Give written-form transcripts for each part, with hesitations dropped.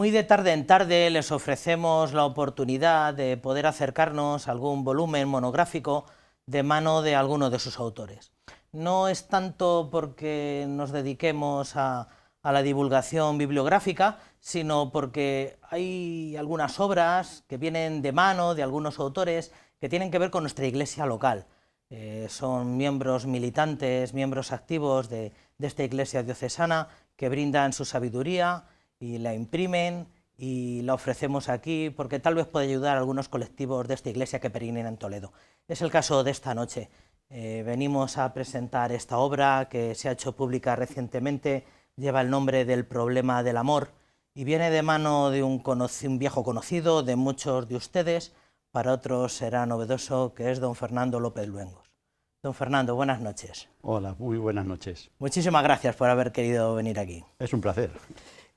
Muy de tarde en tarde les ofrecemos la oportunidad de poder acercarnos a algún volumen monográfico de mano de alguno de sus autores. No es tanto porque nos dediquemos a la divulgación bibliográfica, sino porque hay algunas obras que vienen de mano de algunos autores que tienen que ver con nuestra iglesia local. Son miembros militantes, miembros activos de esta iglesia diocesana que brindan su sabiduría y la imprimen y la ofrecemos aquí porque tal vez puede ayudar a algunos colectivos de esta iglesia que peregrinan en Toledo. Es el caso de esta noche. Venimos a presentar esta obra que se ha hecho pública recientemente, lleva el nombre del problema del amor y viene de mano de un viejo conocido de muchos de ustedes, para otros será novedoso, que es don Fernando López Luengos. Don Fernando, buenas noches. Hola, muy buenas noches. Muchísimas gracias por haber querido venir aquí. Es un placer.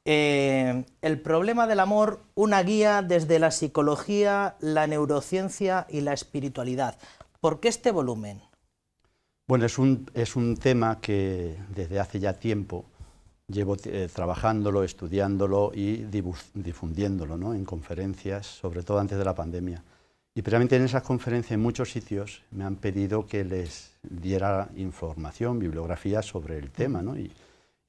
El problema del amor, una guía desde la psicología, la neurociencia y la espiritualidad. ¿Por qué este volumen? Bueno, es un tema que desde hace ya tiempo llevo trabajándolo, estudiándolo y difundiéndolo, ¿no?, en conferencias, sobre todo antes de la pandemia. Y precisamente en esas conferencias, en muchos sitios, me han pedido que les diera información, bibliografía sobre el tema, ¿no? Y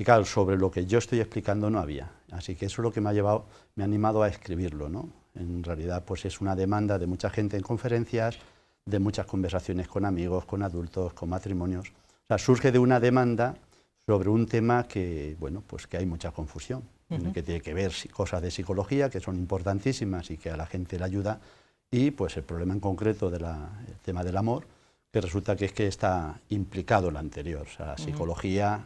claro, sobre lo que yo estoy explicando no había. Así que eso es lo que me ha animado a escribirlo, ¿no? En realidad, pues es una demanda de mucha gente en conferencias, de muchas conversaciones con amigos, con adultos, con matrimonios. O sea, surge de una demanda sobre un tema que, bueno, pues que hay mucha confusión, que tiene que ver cosas de psicología que son importantísimas y que a la gente le ayuda, y pues el problema en concreto del tema del amor, que resulta que es que está implicado en lo anterior. O sea, la psicología,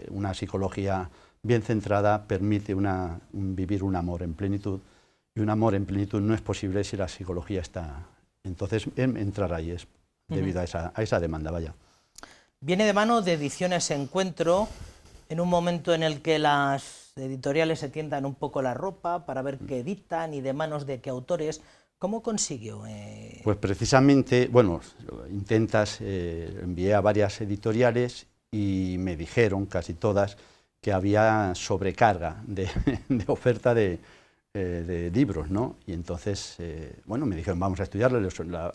una psicología bien centrada permite vivir un amor en plenitud, y un amor en plenitud no es posible si la psicología está. Entonces, entrar ahí es debido a esa demanda, vaya. Viene de mano de Ediciones Encuentro, en un momento en el que las editoriales se tientan un poco la ropa para ver qué editan y de manos de qué autores. ¿Cómo consiguió? Pues precisamente, bueno, envié a varias editoriales y me dijeron, casi todas, que había sobrecarga de oferta de libros, ¿no? Y entonces, bueno, me dijeron, vamos a estudiarlo.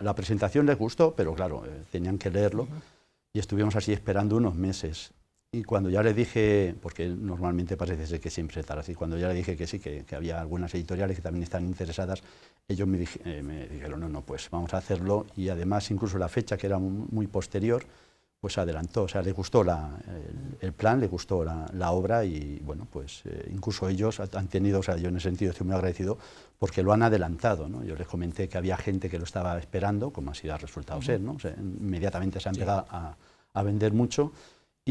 La presentación les gustó, pero claro, tenían que leerlo, y estuvimos así esperando unos meses. Y cuando ya les dije, porque normalmente parece ser que siempre se tarda así, cuando ya les dije que sí, que había algunas editoriales que también están interesadas, ellos me dijeron, no, pues vamos a hacerlo, y además incluso la fecha, que era muy posterior, pues adelantó. O sea, les gustó el plan, les gustó la obra, y bueno, pues incluso ellos han tenido, o sea, yo en ese sentido estoy muy agradecido porque lo han adelantado, ¿no? Yo les comenté que había gente que lo estaba esperando, como así ha resultado ser, ¿no? O sea, inmediatamente se ha empezado a vender mucho.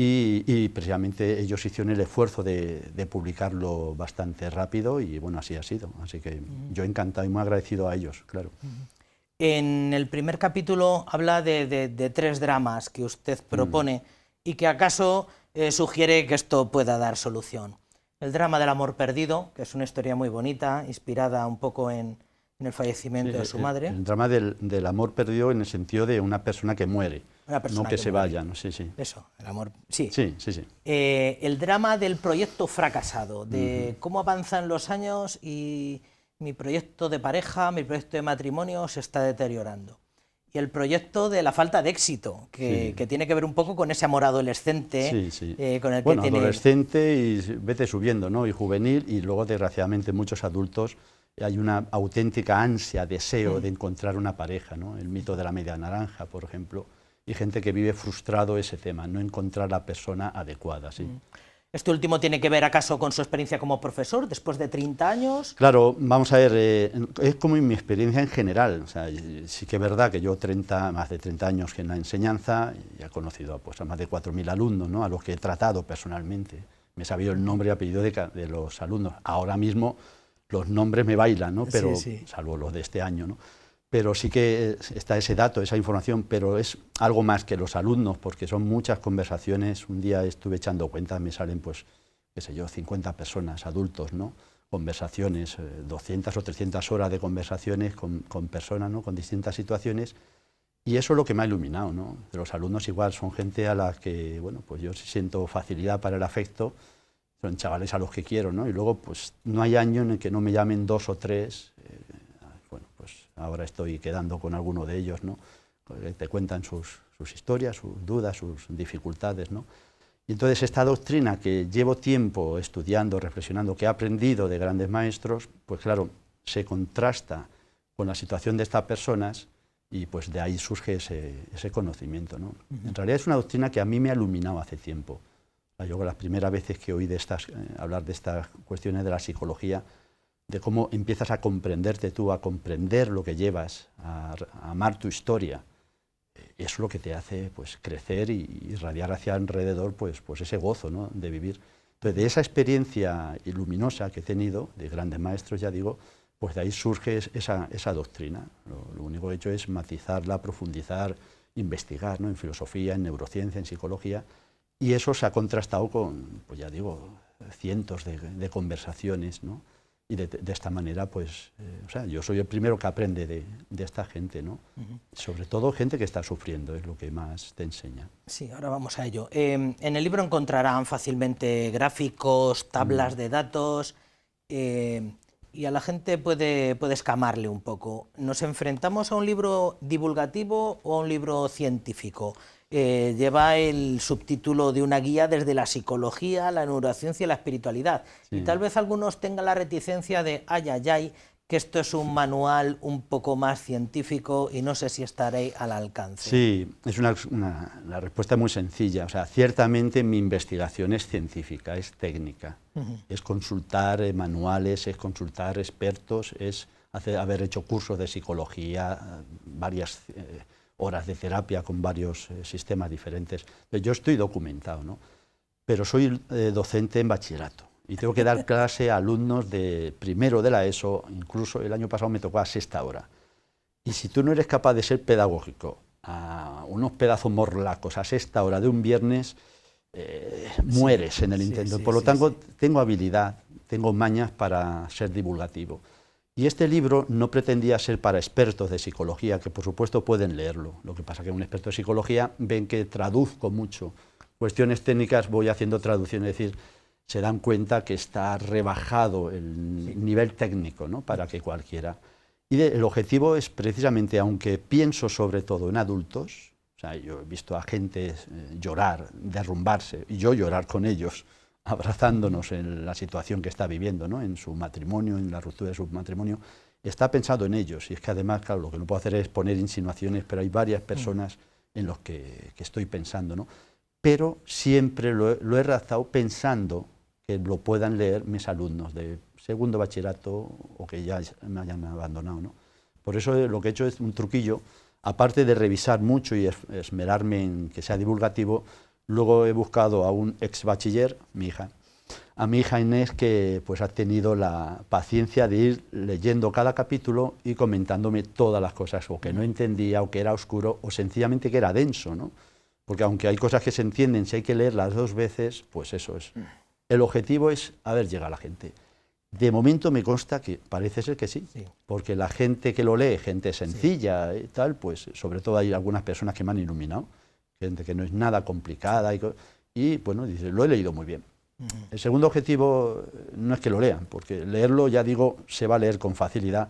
Y precisamente ellos hicieron el esfuerzo de publicarlo bastante rápido, y bueno, así ha sido. Así que yo encantado y muy agradecido a ellos, claro. En el primer capítulo habla de 3 dramas que usted propone y que acaso sugiere que esto pueda dar solución. El drama del amor perdido, que es una historia muy bonita, inspirada un poco en el fallecimiento de su madre. El drama del amor perdido en el sentido de una persona que muere. No que se vaya, ¿no? Sí, sí. Eso, el amor, sí. Sí. El drama del proyecto fracasado, de cómo avanzan los años y mi proyecto de pareja, mi proyecto de matrimonio se está deteriorando. Y el proyecto de la falta de éxito, que tiene que ver un poco con ese amor adolescente. Con el que tiene... adolescente y vete subiendo, ¿no? Y juvenil, y luego desgraciadamente muchos adultos hay una auténtica ansia, deseo de encontrar una pareja, ¿no? El mito de la media naranja, por ejemplo. Y gente que vive frustrado ese tema, no encontrar la persona adecuada, ¿sí? ¿Este último tiene que ver acaso con su experiencia como profesor, después de 30 años? Claro, vamos a ver, es como mi experiencia en general. O sea, sí que es verdad que yo más de 30 años en la enseñanza, y he conocido pues, a más de 4.000 alumnos, ¿no?, a los que he tratado personalmente. Me he sabido el nombre y apellido de los alumnos. Ahora mismo los nombres me bailan, ¿no? Pero, salvo los de este año, ¿no? Pero sí que está ese dato, esa información, pero es algo más que los alumnos, porque son muchas conversaciones. Un día estuve echando cuentas, me salen, pues, qué sé yo, 50 personas, adultos, ¿no? Conversaciones, 200 o 300 horas de conversaciones con personas, ¿no?, con distintas situaciones, y eso es lo que me ha iluminado, ¿no? De los alumnos igual, son gente a la que, bueno, pues yo siento facilidad para el afecto, son chavales a los que quiero, ¿no? Y luego, pues, no hay año en el que no me llamen 2 o 3. Bueno, pues ahora estoy quedando con alguno de ellos, ¿no? Te cuentan sus historias, sus dudas, sus dificultades, ¿no? Y entonces esta doctrina que llevo tiempo estudiando, reflexionando, que he aprendido de grandes maestros, pues claro, se contrasta con la situación de estas personas y pues de ahí surge ese conocimiento, ¿no? En realidad es una doctrina que a mí me ha iluminado hace tiempo. Yo las primeras veces que oí hablar de estas cuestiones de la psicología, de cómo empiezas a comprenderte tú, a comprender lo que llevas, a amar tu historia, es lo que te hace pues, crecer y irradiar hacia alrededor pues ese gozo, ¿no? De vivir. Entonces, de esa experiencia luminosa que he tenido, de grandes maestros, ya digo, pues de ahí surge esa doctrina. Lo único que he hecho es matizarla, profundizar, investigar, ¿no? En filosofía, en neurociencia, en psicología. Y eso se ha contrastado con, pues ya digo, cientos de conversaciones, ¿no? Y de esta manera, pues, o sea, yo soy el primero que aprende de esta gente, ¿no? Sobre todo gente que está sufriendo, es lo que más te enseña. Sí, ahora vamos a ello. En el libro encontrarán fácilmente gráficos, tablas de datos, y a la gente puede escamarle un poco. ¿Nos enfrentamos a un libro divulgativo o a un libro científico? Lleva el subtítulo de una guía desde la psicología, la neurociencia y la espiritualidad. Sí. Y tal vez algunos tengan la reticencia de, ay, ay, ay, que esto es un manual un poco más científico y no sé si estaré al alcance. Sí, es la respuesta es muy sencilla. O sea, ciertamente mi investigación es científica, es técnica. Es consultar manuales, es consultar expertos, es haber hecho cursos de psicología, varias horas de terapia con varios sistemas diferentes. Yo estoy documentado, ¿no? Pero soy docente en bachillerato y tengo que dar clase a alumnos de primero de la ESO, incluso el año pasado me tocó a 6ª hora. Y si tú no eres capaz de ser pedagógico a unos pedazos morlacos a 6ª hora de un viernes, mueres en el intento. Por lo tanto, tengo habilidad, tengo mañas para ser divulgativo. Y este libro no pretendía ser para expertos de psicología, que por supuesto pueden leerlo. Lo que pasa es que un experto de psicología ven que traduzco mucho. Cuestiones técnicas voy haciendo traducciones, es decir, se dan cuenta que está rebajado el nivel técnico, ¿no? Para que cualquiera. Y el objetivo es precisamente, aunque pienso sobre todo en adultos, o sea, yo he visto a gente llorar, derrumbarse, y yo llorar con ellos, abrazándonos en la situación que está viviendo, ¿no? En su matrimonio, en la ruptura de su matrimonio, está pensado en ellos. Y es que además, claro, lo que no puedo hacer es poner insinuaciones, pero hay varias personas en los que estoy pensando, ¿no? Pero siempre lo he redactado pensando que lo puedan leer mis alumnos de segundo bachillerato o que ya me hayan abandonado, ¿no? Por eso lo que he hecho es un truquillo, aparte de revisar mucho y esmerarme en que sea divulgativo. Luego he buscado a un ex bachiller, a mi hija Inés, que pues ha tenido la paciencia de ir leyendo cada capítulo y comentándome todas las cosas, o que no entendía, o que era oscuro, o sencillamente que era denso, ¿no? Porque aunque hay cosas que se entienden, si hay que leerlas 2 veces, pues eso es. El objetivo es, a ver, llega a la gente. De momento me consta que parece ser que sí, porque la gente que lo lee, gente sencilla y tal, pues sobre todo hay algunas personas que me han iluminado, gente que no es nada complicada y bueno, dice, lo he leído muy bien. El segundo objetivo no es que lo lean, porque leerlo, ya digo, se va a leer con facilidad,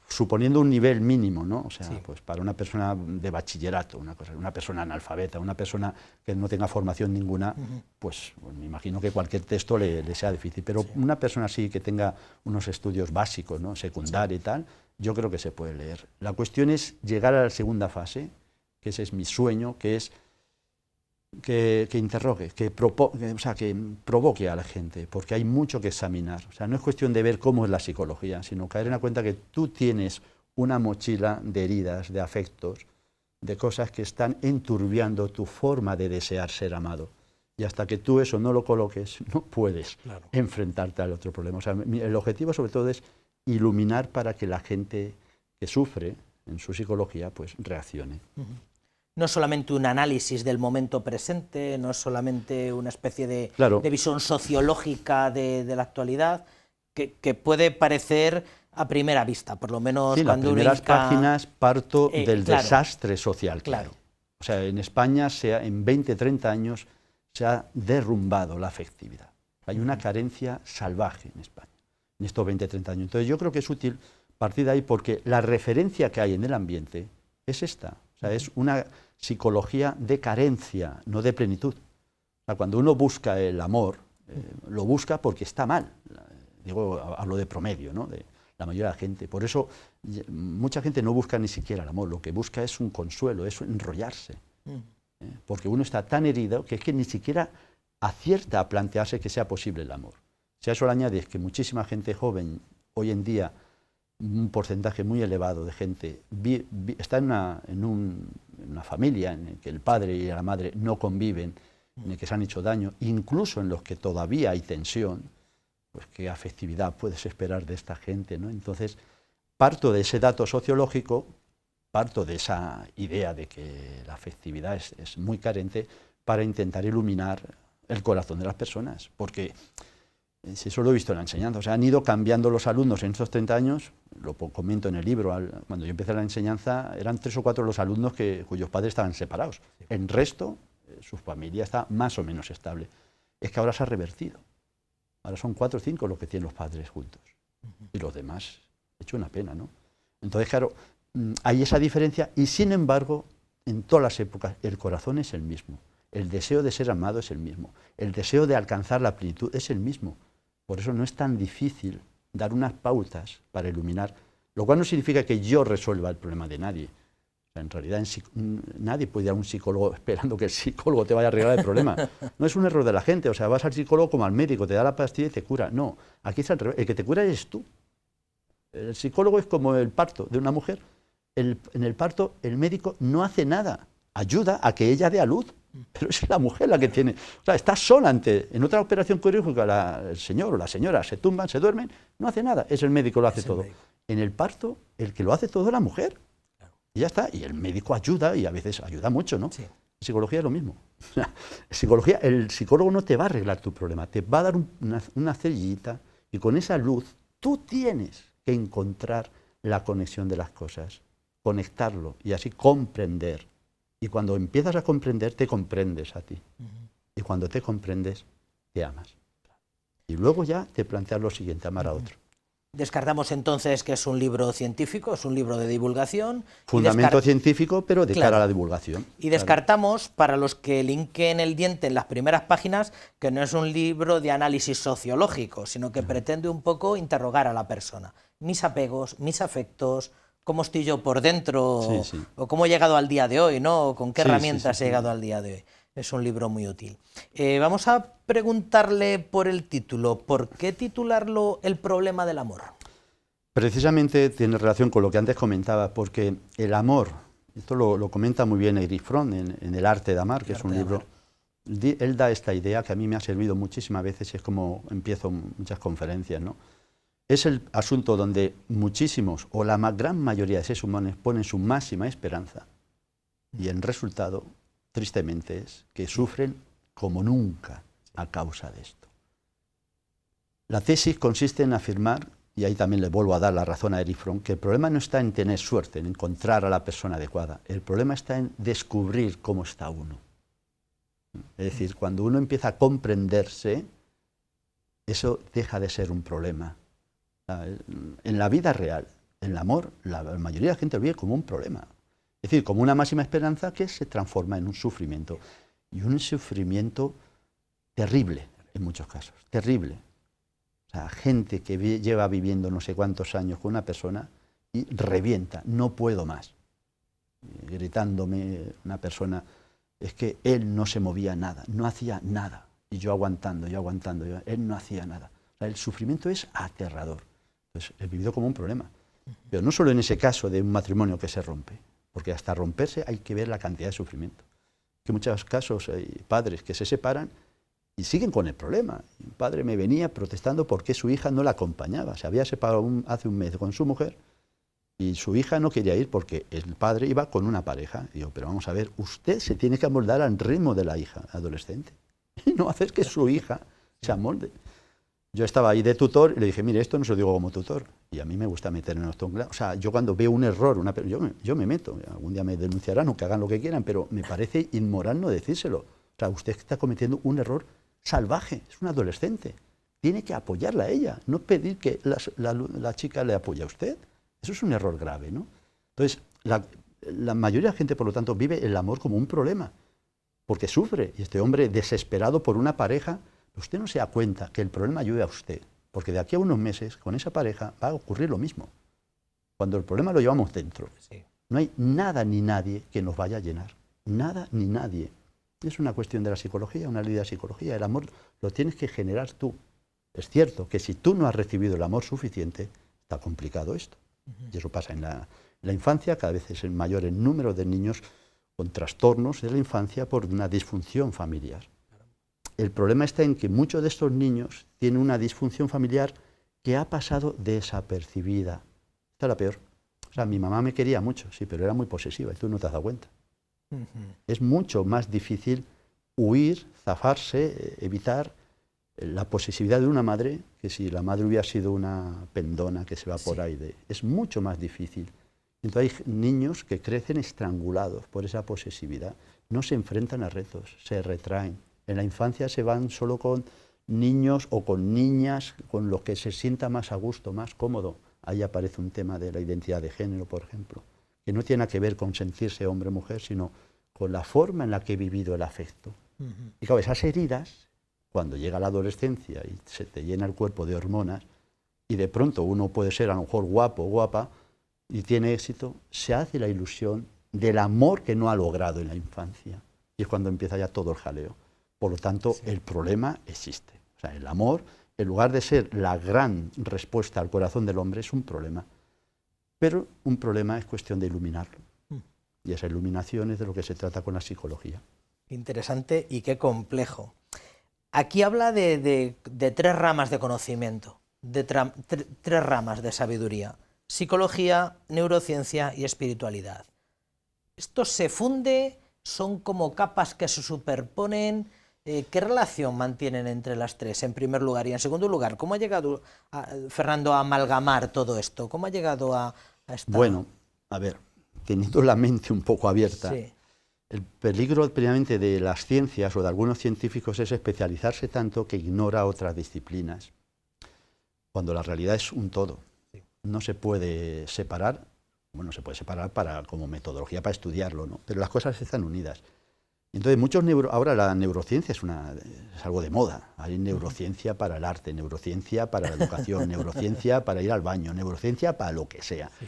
suponiendo un nivel mínimo, ¿no? O sea, pues para una persona de bachillerato, una persona analfabeta, una persona que no tenga formación ninguna, pues me imagino que cualquier texto le sea difícil, pero una persona así que tenga unos estudios básicos, ¿no? Secundaria y tal, yo creo que se puede leer. La cuestión es llegar a la segunda fase, que ese es mi sueño, que es que interrogue, que provoque a la gente, porque hay mucho que examinar. O sea, no es cuestión de ver cómo es la psicología, sino caer en la cuenta que tú tienes una mochila de heridas, de afectos, de cosas que están enturbiando tu forma de desear ser amado. Y hasta que tú eso no lo coloques, no puedes enfrentarte al otro problema. O sea, el objetivo sobre todo es iluminar para que la gente que sufre en su psicología pues reaccione. No es solamente un análisis del momento presente, no es solamente una especie de visión sociológica de la actualidad, que puede parecer a primera vista, por lo menos cuando uno las primeras páginas parto del desastre social que hay. O sea, en España en 20, 30 años se ha derrumbado la afectividad. Hay una carencia salvaje en España, en estos 20, 30 años. Entonces yo creo que es útil partir de ahí porque la referencia que hay en el ambiente es esta. O sea, es una psicología de carencia, no de plenitud. O sea, cuando uno busca el amor, lo busca porque está mal. Digo, hablo de promedio, ¿no? De la mayoría de la gente. Por eso mucha gente no busca ni siquiera el amor, lo que busca es un consuelo, es enrollarse. Porque uno está tan herido que es que ni siquiera acierta a plantearse que sea posible el amor. Si a eso le añades que muchísima gente joven, hoy en día, un porcentaje muy elevado de gente está en una familia en la que el padre y la madre no conviven, en el que se han hecho daño, incluso en los que todavía hay tensión, pues qué afectividad puedes esperar de esta gente, ¿no? Entonces, parto de ese dato sociológico, parto de esa idea de que la afectividad es muy carente para intentar iluminar el corazón de las personas, porque si eso lo he visto en la enseñanza, o sea, han ido cambiando los alumnos en estos 30 años, lo comento en el libro, cuando yo empecé la enseñanza eran 3 o 4 los alumnos cuyos padres estaban separados, el resto, su familia está más o menos estable. Es que ahora se ha revertido, ahora son 4 o 5 los que tienen los padres juntos, y los demás, he hecho una pena, ¿no? Entonces, claro, hay esa diferencia y sin embargo, en todas las épocas, el corazón es el mismo. El deseo de ser amado es el mismo. El deseo de alcanzar la plenitud es el mismo. Por eso no es tan difícil dar unas pautas para iluminar, lo cual no significa que yo resuelva el problema de nadie. O sea, en realidad nadie puede ir a un psicólogo esperando que el psicólogo te vaya a arreglar el problema. No es un error de la gente. O sea, vas al psicólogo como al médico, te da la pastilla y te cura. No, aquí es al revés. El que te cura eres tú. El psicólogo es como el parto de una mujer. En el parto el médico no hace nada. Ayuda a que ella dé a luz. Pero es la mujer la que tiene, o sea, está sola en otra operación quirúrgica, el señor o la señora se tumban, se duermen, no hace nada, es el médico lo hace todo. En el parto, el que lo hace todo es la mujer. Claro. Y ya está, y el médico ayuda, y a veces ayuda mucho, ¿no? Sí. En psicología es lo mismo. En psicología, el psicólogo no te va a arreglar tu problema, te va a dar una cerillita, y con esa luz tú tienes que encontrar la conexión de las cosas, conectarlo, y así comprender. Y cuando empiezas a comprender, te comprendes a ti. Y cuando te comprendes, te amas. Y luego ya te planteas lo siguiente, amar a otro. Descartamos entonces que es un libro científico, es un libro de divulgación. Fundamento científico, pero de cara a la divulgación. Y descartamos, para los que linquen el diente en las primeras páginas, que no es un libro de análisis sociológico, sino que pretende un poco interrogar a la persona. Mis apegos, mis afectos, cómo estoy yo por dentro, o cómo he llegado al día de hoy, ¿no? O con qué herramientas he llegado al día de hoy. Es un libro muy útil. Vamos a preguntarle por el título. ¿Por qué titularlo El problema del amor? Precisamente tiene relación con lo que antes comentaba, porque el amor, esto lo comenta muy bien Erich Fromm en El arte de amar, que es un libro. Él da esta idea que a mí me ha servido muchísimas veces, es como empiezo muchas conferencias, ¿no? Es el asunto donde muchísimos, o la gran mayoría de seres humanos ponen su máxima esperanza y el resultado, tristemente, es que sufren como nunca a causa de esto. La tesis consiste en afirmar, y ahí también le vuelvo a dar la razón a Erich Fromm, que el problema no está en tener suerte, en encontrar a la persona adecuada, el problema está en descubrir cómo está uno. Es decir, cuando uno empieza a comprenderse, eso deja de ser un problema. En la vida real, en el amor, la mayoría de la gente lo ve como un problema. Es decir, como una máxima esperanza que se transforma en un sufrimiento. Y un sufrimiento terrible, en muchos casos, terrible. O sea, gente que lleva viviendo no sé cuántos años con una persona y revienta, no puedo más. Gritándome una persona, es que él no se movía nada, no hacía nada. Y yo aguantando, él no hacía nada. O sea, el sufrimiento es aterrador. Pues he vivido como un problema. Pero no solo en ese caso de un matrimonio que se rompe, porque hasta romperse hay que ver la cantidad de sufrimiento. Que en muchos casos hay padres que se separan y siguen con el problema. Un padre me venía protestando porque su hija no la acompañaba. Se había separado hace un mes con su mujer y su hija no quería ir porque el padre iba con una pareja. Y digo, pero vamos a ver, usted se tiene que amoldar al ritmo de la hija adolescente y no hacer que su hija se amolde. Yo estaba ahí de tutor y le dije, mire, esto no se lo digo como tutor. Y a mí me gusta meter en esto. O sea, yo cuando veo un error, yo me meto. Algún día me denunciarán o que hagan lo que quieran, pero me parece inmoral no decírselo. O sea, usted está cometiendo un error salvaje, es un adolescente. Tiene que apoyarla a ella, no pedir que la chica le apoye a usted. Eso es un error grave, ¿no? Entonces, la mayoría de la gente, por lo tanto, vive el amor como un problema, porque sufre. Y este hombre, desesperado por una pareja, usted no se da cuenta que el problema ayude a usted, porque de aquí a unos meses, con esa pareja, va a ocurrir lo mismo. Cuando el problema lo llevamos dentro, sí. No hay nada ni nadie que nos vaya a llenar. Nada ni nadie. Es una cuestión de la psicología, una ley de la psicología. El amor lo tienes que generar tú. Es cierto que si tú no has recibido el amor suficiente, está complicado esto. Y eso pasa en la infancia, cada vez es el mayor el número de niños con trastornos de la infancia por una disfunción familiar. El problema está en que muchos de estos niños tienen una disfunción familiar que ha pasado desapercibida. Esta es la peor. O sea, mi mamá me quería mucho, sí, pero era muy posesiva y tú no te has dado cuenta. Es mucho más difícil huir, zafarse, evitar la posesividad de una madre que si la madre hubiera sido una pendona que se va por ahí. Es mucho más difícil. Entonces hay niños que crecen estrangulados por esa posesividad. No se enfrentan a retos, se retraen. En la infancia se van solo con niños o con niñas con los que se sienta más a gusto, más cómodo. Ahí aparece un tema de la identidad de género, por ejemplo, que no tiene que ver con sentirse hombre o mujer, sino con la forma en la que he vivido el afecto. Y claro, esas heridas, cuando llega la adolescencia y se te llena el cuerpo de hormonas, y de pronto uno puede ser a lo mejor guapo o guapa y tiene éxito, se hace la ilusión del amor que no ha logrado en la infancia. Y es cuando empieza ya todo el jaleo. Por lo tanto, el problema existe. O sea, el amor, en lugar de ser la gran respuesta al corazón del hombre, es un problema. Pero un problema es cuestión de iluminarlo. Y esa iluminación es de lo que se trata con la psicología. Interesante y qué complejo. Aquí habla de tres ramas de conocimiento, de tres ramas de sabiduría: psicología, neurociencia y espiritualidad. ¿Esto se funde? ¿Son como capas que se superponen? ¿Qué relación mantienen entre las tres, en primer lugar? Y en segundo lugar, ¿cómo ha llegado Fernando a amalgamar todo esto? ¿Cómo ha llegado a esta...? Bueno, a ver, teniendo la mente un poco abierta, sí. El peligro previamente de las ciencias o de algunos científicos es especializarse tanto que ignora otras disciplinas, cuando la realidad es un todo. Sí. No se puede separar, bueno, se puede separar como metodología para estudiarlo, ¿no? Pero las cosas están unidas. Entonces, ahora la neurociencia es algo de moda. Hay neurociencia para el arte, neurociencia para la educación, neurociencia para ir al baño, neurociencia para lo que sea. Sí.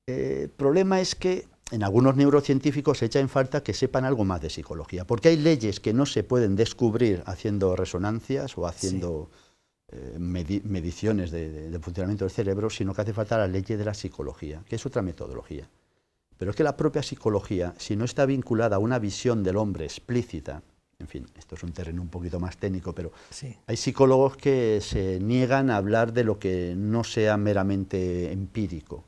El problema es que en algunos neurocientíficos se echa en falta que sepan algo más de psicología, porque hay leyes que no se pueden descubrir haciendo resonancias o haciendo mediciones de funcionamiento del cerebro, sino que hace falta la ley de la psicología, que es otra metodología. Pero es que la propia psicología, si no está vinculada a una visión del hombre explícita, en fin, esto es un terreno un poquito más técnico, pero sí. Hay psicólogos que se niegan a hablar de lo que no sea meramente empírico.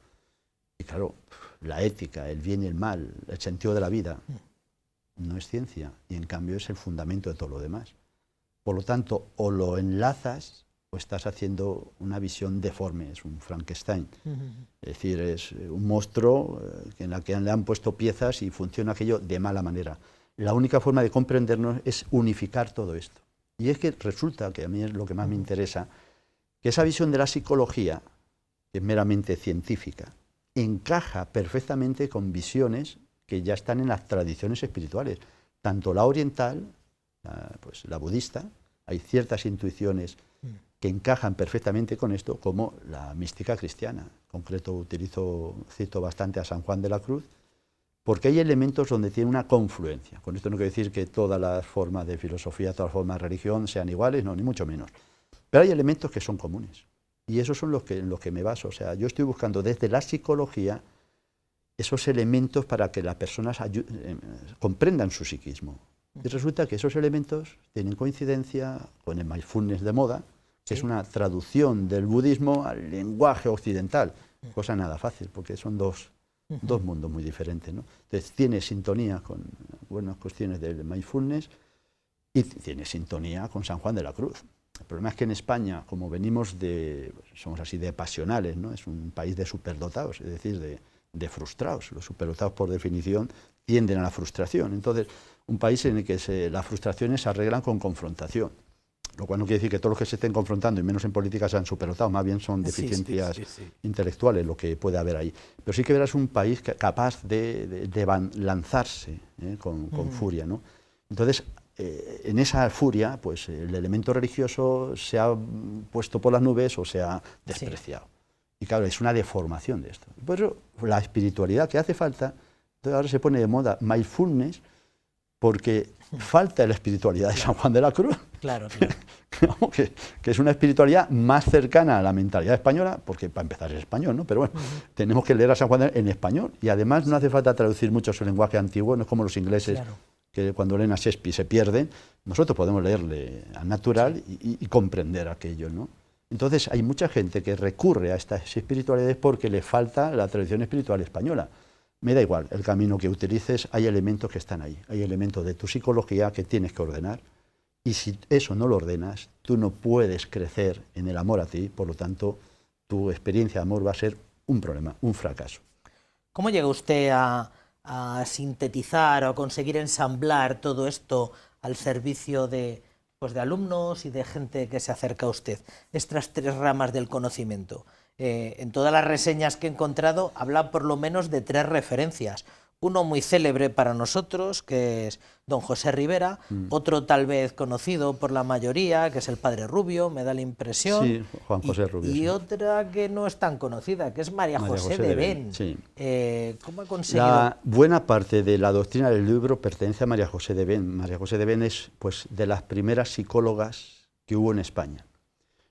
Y claro, la ética, el bien y el mal, el sentido de la vida, no es ciencia, y en cambio es el fundamento de todo lo demás. Por lo tanto, o lo enlazas o estás haciendo una visión deforme, es un Frankenstein. Es decir, es un monstruo en la que le han puesto piezas y funciona aquello de mala manera. La única forma de comprendernos es unificar todo esto. Y es que resulta, que a mí es lo que más me interesa, que esa visión de la psicología, que es meramente científica, encaja perfectamente con visiones que ya están en las tradiciones espirituales. Tanto la oriental, pues la budista, hay ciertas intuiciones que encajan perfectamente con esto, como la mística cristiana. En concreto cito bastante a San Juan de la Cruz, porque hay elementos donde tiene una confluencia. Con esto no quiero decir que todas las formas de filosofía, todas las formas de religión sean iguales, no, ni mucho menos. Pero hay elementos que son comunes. Y esos son en los que me baso. O sea, yo estoy buscando desde la psicología esos elementos para que las personas comprendan su psiquismo. Y resulta que esos elementos tienen coincidencia con el mindfulness de moda, que es una traducción del budismo al lenguaje occidental. Cosa nada fácil, porque son dos mundos muy diferentes, ¿no? Entonces tiene sintonía con buenas cuestiones del mindfulness y tiene sintonía con San Juan de la Cruz. El problema es que en España, como somos así de pasionales, ¿no? Es un país de superdotados, es decir, de frustrados. Los superdotados, por definición, tienden a la frustración. Entonces, un país en el que las frustraciones se arreglan con confrontación. Lo cual no quiere decir que todos los que se estén confrontando, y menos en política, sean superdotados, más bien son deficiencias intelectuales lo que puede haber ahí. Pero sí que verás un país capaz de lanzarse con furia, ¿no? Entonces, en esa furia, pues el elemento religioso se ha puesto por las nubes o se ha despreciado. Y claro, es una deformación de esto. Por eso, la espiritualidad que hace falta, entonces ahora se pone de moda mindfulness, porque falta la espiritualidad de San Juan de la Cruz. Claro, claro. que es una espiritualidad más cercana a la mentalidad española, porque para empezar es español, ¿no? Pero bueno, tenemos que leer a San Juan en español, y además no hace falta traducir mucho su lenguaje antiguo, no es como los ingleses, que cuando leen a Shakespeare se pierden. Nosotros podemos leerle al natural y comprender aquello, ¿no? Entonces hay mucha gente que recurre a estas espiritualidades porque le falta la tradición espiritual española. Me da igual el camino que utilices, hay elementos que están ahí, hay elementos de tu psicología que tienes que ordenar, y si eso no lo ordenas, tú no puedes crecer en el amor a ti, por lo tanto, tu experiencia de amor va a ser un problema, un fracaso. ¿Cómo llega usted a sintetizar o a conseguir ensamblar todo esto al servicio de alumnos y de gente que se acerca a usted? Estas tres ramas del conocimiento. En todas las reseñas que he encontrado habla por lo menos de tres referencias. Uno muy célebre para nosotros, que es don José Rivera, otro tal vez conocido por la mayoría, que es el padre Rubio, me da la impresión. Sí, Juan José Rubio. Y otra que no es tan conocida, que es María José de Ben. Sí. ¿Cómo ha conseguido? La buena parte de la doctrina del libro pertenece a María José de Ben. María José de Ben es, pues, de las primeras psicólogas que hubo en España.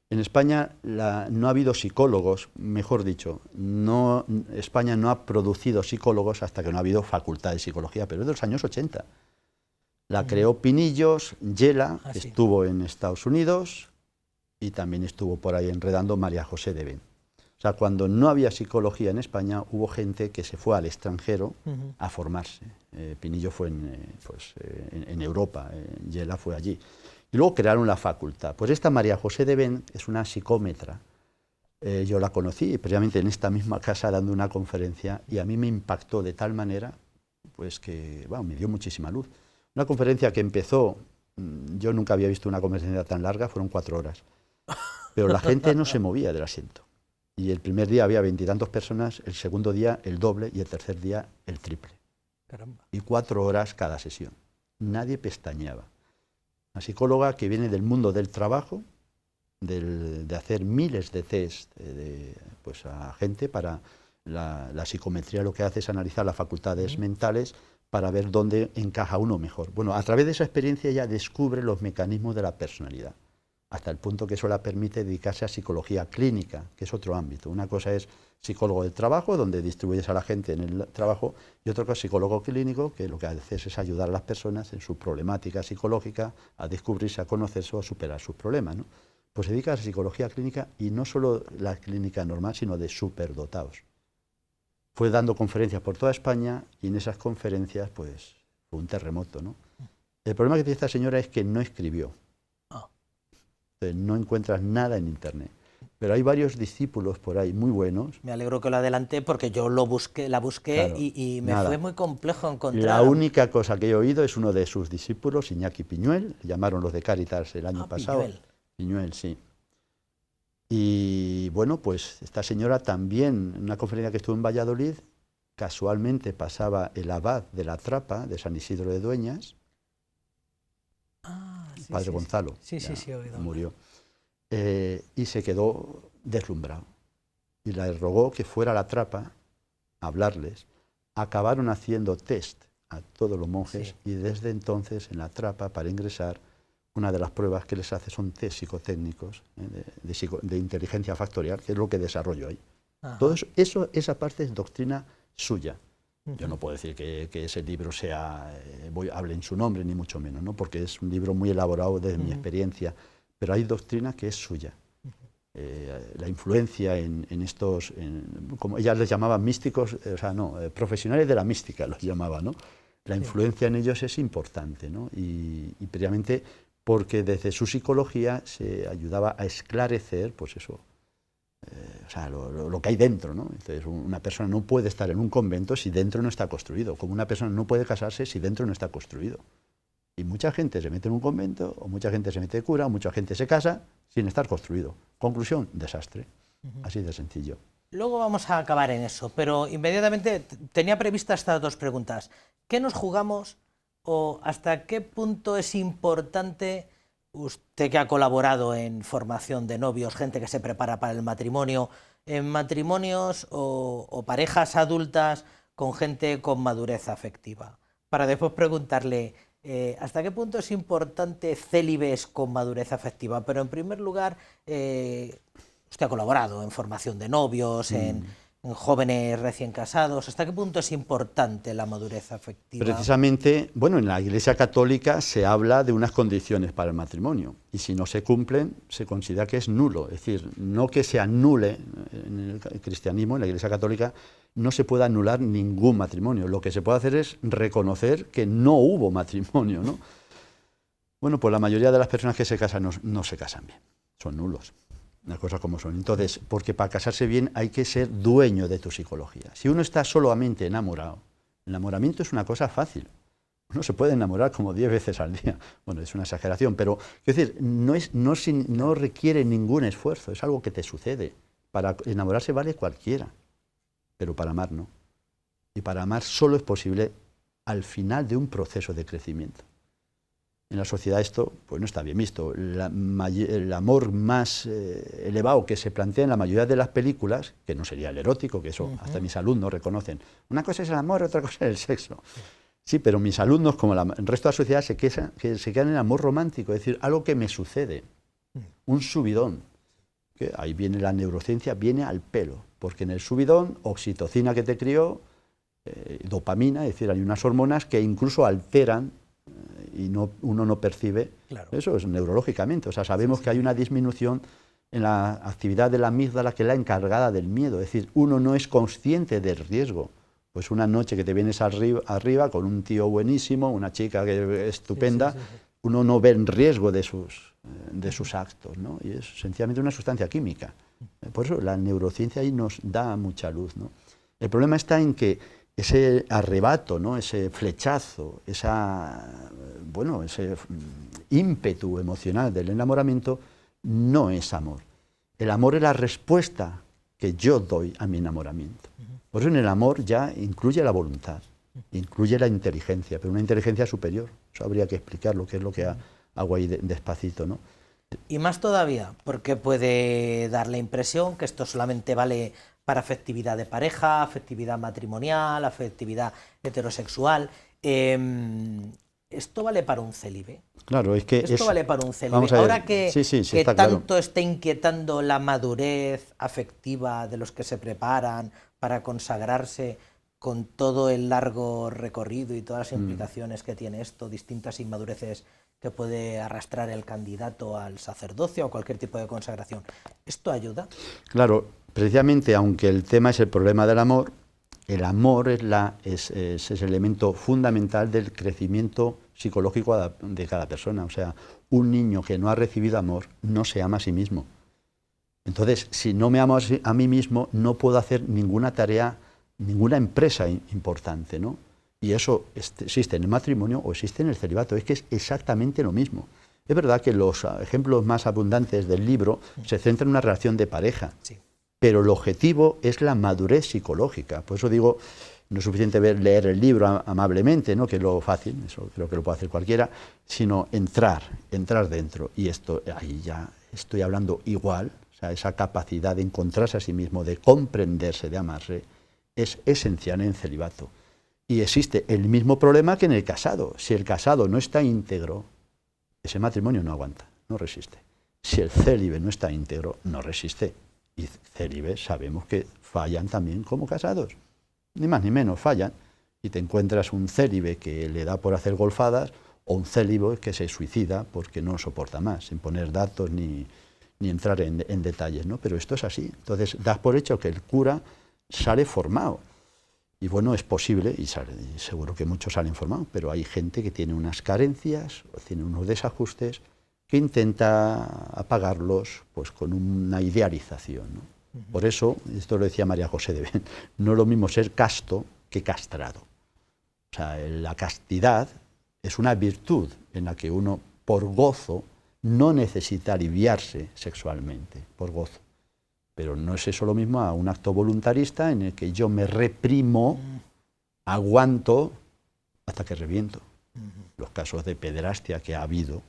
En España no ha habido psicólogos, mejor dicho, España no ha producido psicólogos hasta que no ha habido facultad de psicología, pero es de los años 80. La creó Pinillos, Yela, que estuvo en Estados Unidos, y también estuvo por ahí enredando María José de Ben. O sea, cuando no había psicología en España, hubo gente que se fue al extranjero a formarse. Pinillo fue en Europa, Yela fue allí. Y luego crearon la facultad. Pues esta María José de Ben es una psicómetra. Yo la conocí precisamente en esta misma casa dando una conferencia, y a mí me impactó de tal manera pues que me dio muchísima luz. Una conferencia que empezó, yo nunca había visto una conferencia tan larga, fueron 4 horas. Pero la gente no se movía del asiento. Y el primer día había 20 y tantos personas, el segundo día el doble y el tercer día el triple. Caramba. Y 4 horas cada sesión. Nadie pestañeaba. Una psicóloga que viene del mundo del trabajo, de hacer miles de test a gente para la psicometría. Lo que hace es analizar las facultades mentales para ver dónde encaja uno mejor. Bueno, a través de esa experiencia ella descubre los mecanismos de la personalidad, hasta el punto que eso la permite dedicarse a psicología clínica, que es otro ámbito. Una cosa es psicólogo del trabajo, donde distribuyes a la gente en el trabajo, y otra cosa es psicólogo clínico, que lo que haces es ayudar a las personas en su problemática psicológica, a descubrirse, a conocerse o a superar sus problemas, ¿no? Pues se dedica a la psicología clínica, y no solo la clínica normal, sino de superdotados. Fue dando conferencias por toda España, y en esas conferencias pues fue un terremoto, ¿no? El problema que tiene esta señora es que no escribió. Entonces, no encuentras nada en internet. Pero hay varios discípulos por ahí muy buenos. Me alegro que lo adelanté porque yo la busqué claro, y me fue muy complejo encontrar. La única cosa que he oído es uno de sus discípulos, Iñaki Piñuel, le llamaron los de Cáritas el año pasado. Piñuel, sí. Y bueno, pues esta señora también, en una conferencia que estuvo en Valladolid, casualmente pasaba el abad de la Trapa, de San Isidro de Dueñas, padre Gonzalo, he oído. Murió. Y se quedó deslumbrado. Y le rogó que fuera a la Trapa a hablarles. Acabaron haciendo test a todos los monjes, y desde entonces en la Trapa, para ingresar, una de las pruebas que les hace son test psicotécnicos de inteligencia factorial, que es lo que desarrollo ahí. Todo eso, esa parte es doctrina suya. Yo no puedo decir que ese libro hable en su nombre, ni mucho menos, ¿no? Porque es un libro muy elaborado desde mi experiencia, pero hay doctrina que es suya. La influencia en estos, como ella les llamaba místicos, profesionales de la mística los llamaba, ¿no? La influencia en ellos es importante, ¿no? Y previamente porque desde su psicología se ayudaba a esclarecer, pues eso, lo que hay dentro, ¿no? Entonces, una persona no puede estar en un convento si dentro no está construido, como una persona no puede casarse si dentro no está construido. Y mucha gente se mete en un convento, o mucha gente se mete de cura, o mucha gente se casa sin estar construido. Conclusión, desastre. Así de sencillo. Luego vamos a acabar en eso, pero inmediatamente tenía previstas estas dos preguntas. ¿Qué nos jugamos o hasta qué punto es importante, usted que ha colaborado en formación de novios, gente que se prepara para el matrimonio, en matrimonios o parejas adultas con gente con madurez afectiva? Para después preguntarle, ¿hasta qué punto es importante célibes con madurez afectiva? Pero en primer lugar, usted ha colaborado en formación de novios, en jóvenes recién casados. ¿Hasta qué punto es importante la madurez afectiva? Precisamente, bueno, en la Iglesia Católica se habla de unas condiciones para el matrimonio y si no se cumplen se considera que es nulo. Es decir, no que se anule en el cristianismo, en la Iglesia Católica, no se puede anular ningún matrimonio. Lo que se puede hacer es reconocer que no hubo matrimonio, ¿no? Bueno, pues la mayoría de las personas que se casan no se casan bien, son nulos. Las cosas como son. Entonces, porque para casarse bien hay que ser dueño de tu psicología. Si uno está solamente enamorado, el enamoramiento es una cosa fácil. Uno se puede enamorar como 10 veces al día. Bueno, es una exageración, pero quiero decir, no requiere ningún esfuerzo, es algo que te sucede. Para enamorarse vale cualquiera, pero para amar no. Y para amar solo es posible al final de un proceso de crecimiento. En la sociedad esto pues no está bien visto. El amor más elevado que se plantea en la mayoría de las películas, que no sería el erótico, que eso hasta mis alumnos reconocen. Una cosa es el amor, otra cosa es el sexo. Sí, pero mis alumnos, como el resto de la sociedad, se quedan en el amor romántico, es decir, algo que me sucede, un subidón. Que ahí viene la neurociencia, viene al pelo, porque en el subidón, oxitocina que te crió, dopamina, es decir, hay unas hormonas que incluso alteran y uno no percibe, claro. Eso es neurológicamente, o sea, sabemos que hay una disminución en la actividad de la amígdala que es la encargada del miedo, es decir, uno no es consciente del riesgo. Pues una noche que te vienes arriba con un tío buenísimo, una chica que estupenda, sí. Uno no ve el riesgo de sus actos, ¿no? Y es sencillamente una sustancia química. Por eso la neurociencia ahí nos da mucha luz, ¿no? El problema está en que ese arrebato, ¿no? Ese flechazo, ese ímpetu emocional del enamoramiento no es amor. El amor es la respuesta que yo doy a mi enamoramiento. Por eso en el amor ya incluye la voluntad, incluye la inteligencia, pero una inteligencia superior. Eso habría que explicar lo que es lo que hago ahí despacito, ¿no? Y más todavía, porque puede dar la impresión que esto solamente vale para afectividad de pareja, afectividad matrimonial, afectividad heterosexual. ¿Esto vale para un célibe? Claro, es que... Esto vale para un célibe. Ahora que, que tanto claro. está inquietando la madurez afectiva de los que se preparan para consagrarse con todo el largo recorrido y todas las implicaciones que tiene esto, distintas inmadureces que puede arrastrar el candidato al sacerdocio o cualquier tipo de consagración, ¿esto ayuda? Claro, precisamente aunque el tema es el problema del amor, el amor es el elemento fundamental del crecimiento psicológico de cada persona. O sea, un niño que no ha recibido amor no se ama a sí mismo. Entonces, si no me amo a mí mismo, no puedo hacer ninguna tarea, ninguna empresa importante, ¿no? Y eso existe en el matrimonio o existe en el celibato, es que es exactamente lo mismo. Es verdad que los ejemplos más abundantes del libro se centran en una relación de pareja, sí. Pero el objetivo es la madurez psicológica. Por eso digo, no es suficiente leer el libro amablemente, ¿no? Que es lo fácil, eso creo que lo puede hacer cualquiera, sino entrar dentro. Y esto, ahí ya estoy hablando igual, o sea, esa capacidad de encontrarse a sí mismo, de comprenderse, de amarse, es esencial en el celibato. Y existe el mismo problema que en el casado. Si el casado no está íntegro, ese matrimonio no aguanta, no resiste. Si el célibe no está íntegro, no resiste. Y célibes sabemos que fallan también como casados. Ni más ni menos, fallan. Y te encuentras un célibe que le da por hacer golfadas o un célibe que se suicida porque no soporta más, sin poner datos ni entrar en detalles, ¿no? Pero esto es así. Entonces, das por hecho que el cura sale formado. Y bueno, es posible, y seguro que muchos salen formados, pero hay gente que tiene unas carencias, tiene unos desajustes, que intenta apagarlos pues, con una idealización, ¿no? Por eso, esto lo decía María José de Ben, no es lo mismo ser casto que castrado. O sea, la castidad es una virtud en la que uno, por gozo, no necesita aliviarse sexualmente, por gozo. Pero no es eso lo mismo a un acto voluntarista en el que yo me reprimo, aguanto hasta que reviento. Los casos de pederastia que ha habido,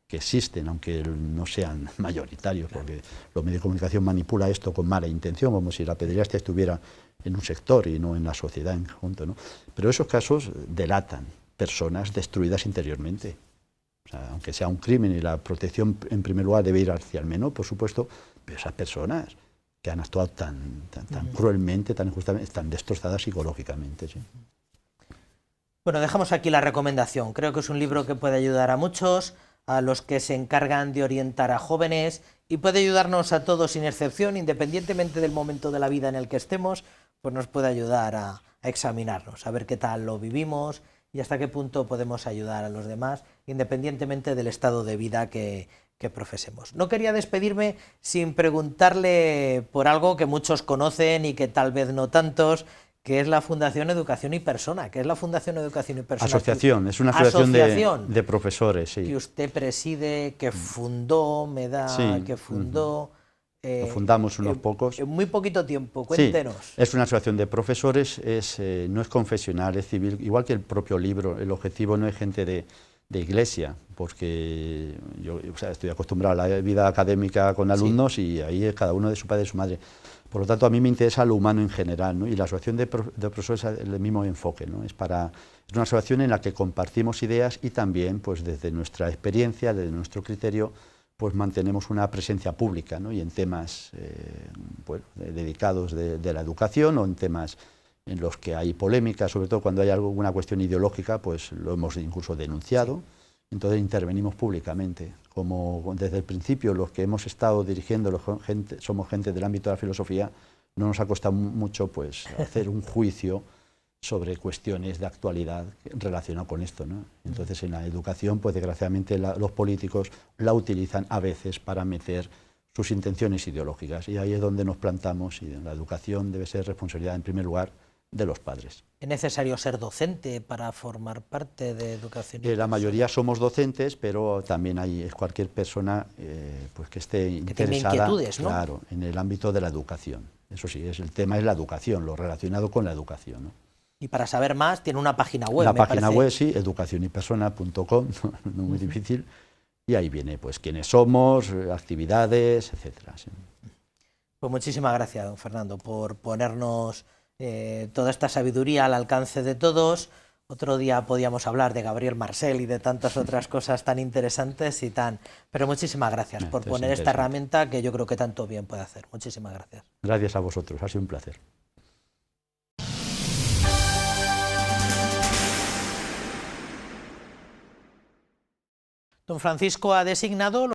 que existen, aunque no sean mayoritarios, porque los medios de comunicación manipulan esto con mala intención, como si la pederastia estuviera en un sector y no en la sociedad en conjunto, ¿no? Pero esos casos delatan personas destruidas interiormente. O sea, aunque sea un crimen y la protección en primer lugar debe ir hacia el menor, por supuesto, pero esas personas que han actuado tan cruelmente, tan injustamente, están destrozadas psicológicamente. ¿Sí? Bueno, dejamos aquí la recomendación. Creo que es un libro que puede ayudar a muchos, a los que se encargan de orientar a jóvenes, y puede ayudarnos a todos sin excepción, independientemente del momento de la vida en el que estemos, pues nos puede ayudar a examinarnos, a ver qué tal lo vivimos y hasta qué punto podemos ayudar a los demás, independientemente del estado de vida que profesemos. No quería despedirme sin preguntarle por algo que muchos conocen y que tal vez no tantos, que es la Fundación Educación y Persona. ¿Qué es la Fundación Educación y Persona? Asociación, es una asociación de profesores, sí. Que usted preside, que fundó, que fundó... Lo fundamos unos pocos. En muy poquito tiempo, cuéntenos. Sí, es una asociación de profesores, no es confesional, es civil, igual que el propio libro. El objetivo no es gente de iglesia, porque yo estoy acostumbrado a la vida académica con alumnos y ahí es cada uno de su padre y de su madre. Por lo tanto, a mí me interesa lo humano en general, ¿no? Y la asociación de profesores es el mismo enfoque, ¿no? Es una asociación en la que compartimos ideas y también, pues desde nuestra experiencia, desde nuestro criterio, pues mantenemos una presencia pública, ¿no? Y en temas dedicados de la educación o en temas en los que hay polémica, sobre todo cuando hay alguna cuestión ideológica, pues lo hemos incluso denunciado, entonces intervenimos públicamente. Como desde el principio los que hemos estado dirigiendo somos gente del ámbito de la filosofía, no nos ha costado mucho pues hacer un juicio sobre cuestiones de actualidad relacionadas con esto, ¿no? Entonces en la educación, pues desgraciadamente los políticos la utilizan a veces para meter sus intenciones ideológicas y ahí es donde nos plantamos y la educación debe ser responsabilidad en primer lugar de los padres. ¿Es necesario ser docente para formar parte de educación? La mayoría somos docentes, pero también hay cualquier persona pues que esté interesada, tenga inquietudes, ¿no? Claro, en el ámbito de la educación. Eso sí, el tema es la educación, lo relacionado con la educación, ¿no? Y para saber más tiene una página web. La página web, sí, educacionypersona.com, no muy difícil, y ahí viene pues quiénes somos, actividades, etcétera. Sí. Pues muchísimas gracias, don Fernando, por ponernos toda esta sabiduría al alcance de todos. Otro día podíamos hablar de Gabriel Marcel y de tantas otras cosas tan interesantes y tan... Pero muchísimas gracias por poner esta herramienta que yo creo que tanto bien puede hacer. Muchísimas gracias. Gracias a vosotros, ha sido un placer. Don Francisco ha designado